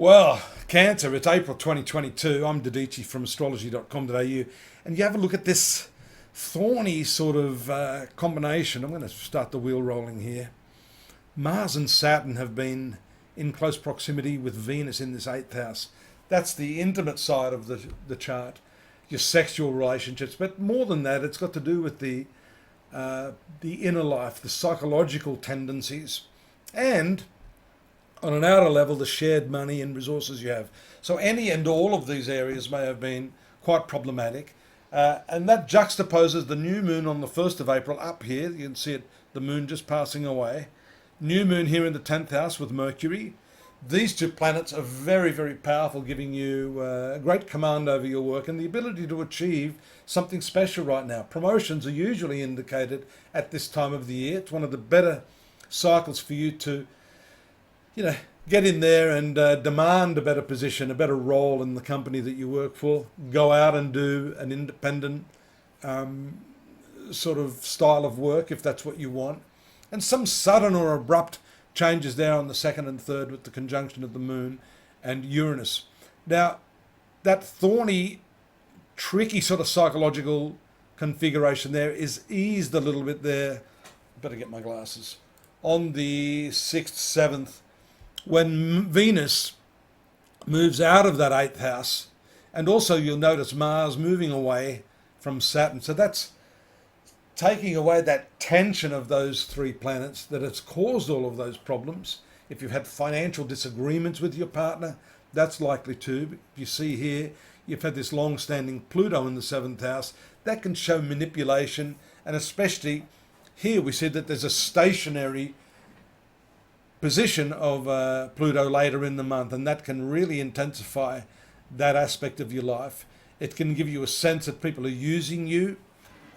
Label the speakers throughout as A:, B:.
A: Well, Cancer, it's April 2022. I'm Dodici from astrology.com.au. And you have a look at this thorny sort of combination. I'm going to start the wheel rolling here. Mars and Saturn have been in close proximity with Venus in this 8th house. That's the intimate side of the chart, your sexual relationships. But more than that, it's got to do with the inner life, the psychological tendencies, and on an outer level, the shared money and resources you have. So any and all of these areas may have been quite problematic. And that juxtaposes the new moon on the 1st of April up here. You can see it, the moon just passing away. New moon here in the 10th house with Mercury. These two planets are very, very powerful, giving you great command over your work and the ability to achieve something special right now. Promotions are usually indicated at this time of the year. It's one of the better cycles for you to get in there and demand a better position, a better role in the company that you work for. Go out and do an independent sort of style of work if that's what you want. And some sudden or abrupt changes there on the 2nd and 3rd with the conjunction of the moon and Uranus. Now, that thorny, tricky sort of psychological configuration there is eased a little bit there. Better get my glasses. On the 6th, 7th, when Venus moves out of that 8th house, and also you'll notice Mars moving away from Saturn. So that's taking away that tension of those three planets that has caused all of those problems. If you've had financial disagreements with your partner, that's likely to. You see here, you've had this long-standing Pluto in the 7th house. That can show manipulation, and especially here we see that there's a stationary position of Pluto later in the month, and that can really intensify that aspect of your life. It can give you a sense that people are using you.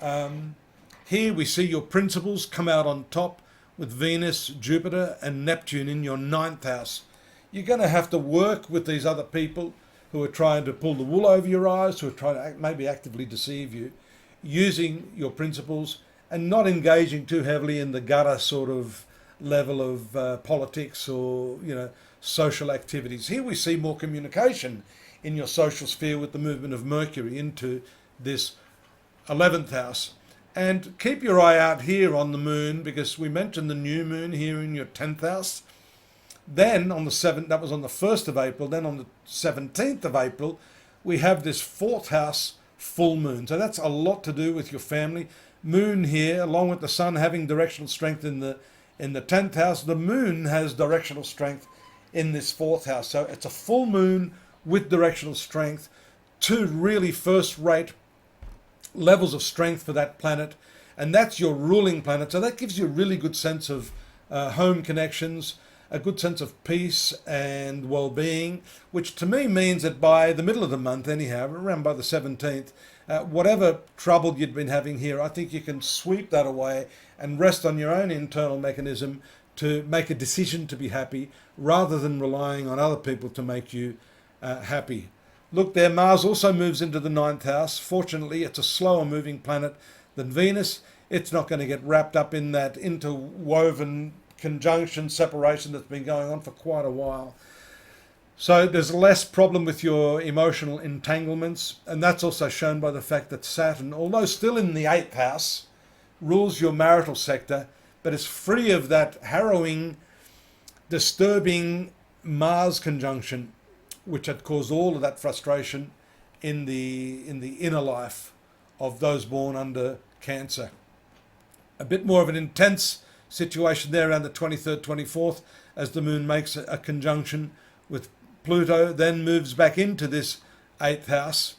A: Here we see your principles come out on top with Venus, Jupiter and Neptune in your 9th house. You're going to have to work with these other people who are trying to pull the wool over your eyes, who are trying to maybe actively deceive you, using your principles and not engaging too heavily in the gutter sort of level of politics or social activities. Here we see more communication in your social sphere with the movement of Mercury into this 11th house. And keep your eye out here on the moon, because we mentioned the new moon here in your 10th house. Then on the 7th, that was on the 1st of April, then on the 17th of April, we have this 4th house full moon. So that's a lot to do with your family. Moon here, along with the sun having directional strength in the 10th house, the moon has directional strength in this 4th house. So it's a full moon with directional strength, two really first-rate levels of strength for that planet, and that's your ruling planet. So that gives you a really good sense of home connections, a good sense of peace and well-being, which to me means that by the middle of the month anyhow, around by the 17th, whatever trouble you'd been having here, I think you can sweep that away and rest on your own internal mechanism to make a decision to be happy, rather than relying on other people to make you happy. Look there, Mars also moves into the 9th house. Fortunately, it's a slower moving planet than Venus. It's not going to get wrapped up in that interwoven conjunction separation that's been going on for quite a while. So there's less problem with your emotional entanglements, and that's also shown by the fact that Saturn, although still in the 8th house, rules your marital sector, but is free of that harrowing, disturbing Mars conjunction, which had caused all of that frustration in the inner life of those born under Cancer. A bit more of an intense situation there around the 23rd, 24th, as the moon makes a conjunction with Pluto, then moves back into this 8th house.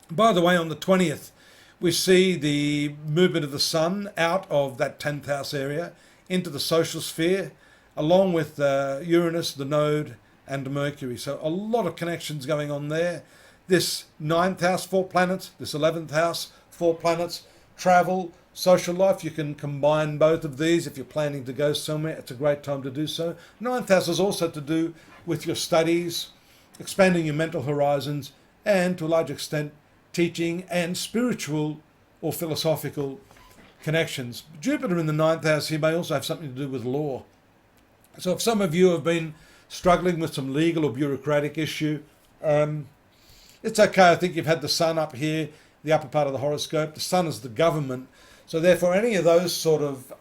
A: By the way, on the 20th, we see the movement of the sun out of that 10th house area into the social sphere, along with Uranus, the node, and Mercury. So a lot of connections going on there. This 9th house, 4 planets, this 11th house, 4 planets, travel, social life. You can combine both of these if you're planning to go somewhere. It's a great time to do so. 9th house is also to do with your studies, expanding your mental horizons, and to a large extent teaching and spiritual or philosophical connections. Jupiter in the 9th house here may also have something to do with law. So if some of you have been struggling with some legal or bureaucratic issue, it's okay. I think you've had the sun up here, the upper part of the horoscope. The sun is the government. So therefore, any of those sort of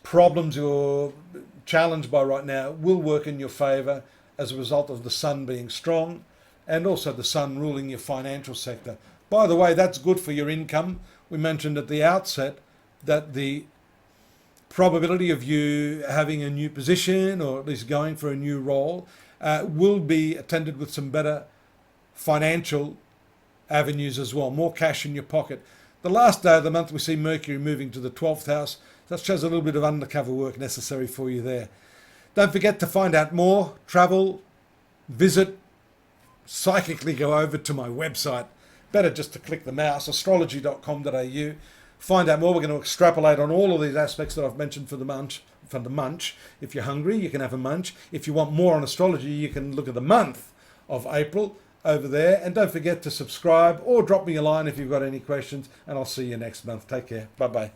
A: problems you're challenged by right now will work in your favour as a result of the sun being strong and also the sun ruling your financial sector. By the way, that's good for your income. We mentioned at the outset that the probability of you having a new position or at least going for a new role will be attended with some better financial avenues as well, more cash in your pocket. The last day of the month we see Mercury moving to the 12th house. That shows a little bit of undercover work necessary for you there. Don't forget to find out more, travel, visit, psychically go over to my website. Better just to click the mouse, astrology.com.au. Find out more. We're going to extrapolate on all of these aspects that I've mentioned for the munch. If you're hungry, you can have a munch. If you want more on astrology, you can look at the month of April over there. And don't forget to subscribe or drop me a line if you've got any questions. And I'll see you next month. Take care. Bye-bye.